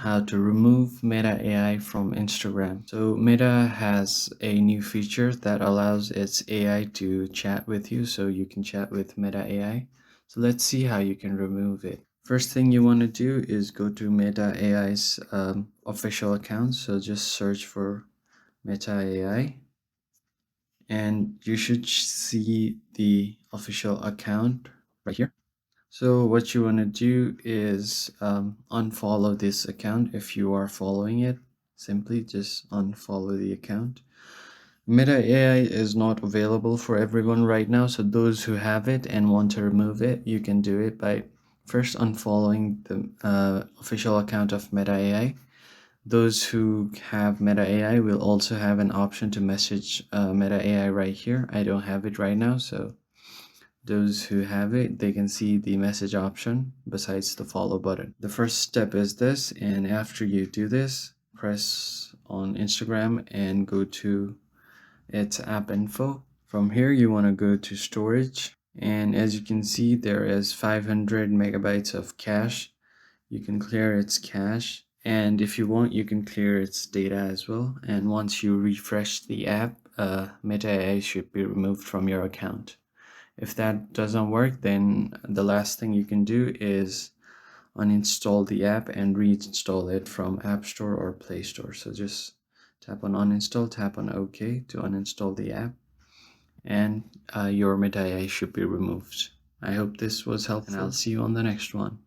how to remove Meta AI from Instagram. So Meta has a new feature that allows its AI to chat with you, so you can chat with Meta AI. So let's see how you can remove it. First thing you want to do is go to Meta AI's official account. So just search for Meta AI and you should see the official account right here. So what you want to do is unfollow this account if you are following it. Simply just unfollow the account. Meta AI is not available for everyone right now, so those who have it and want to remove it, you can do it by first unfollowing the official account of Meta AI. Those who have Meta AI will also have an option to message Meta AI right here. I don't have it right now, so those who have it, they can see the message option besides the follow button. The first step is this, and after you do this, press on Instagram and go to its app info. From here, you want to go to storage, and as you can see, there is 500 megabytes of cache. You can clear its cache, and if you want, you can clear its data as well. And once you refresh the app, Meta AI should be removed from your account. If that doesn't work, then the last thing you can do is uninstall the app and reinstall it from App Store or Play Store. So just tap on uninstall, tap on OK to uninstall the app, and your Meta AI should be removed. I hope this was helpful, and I'll see you on the next one.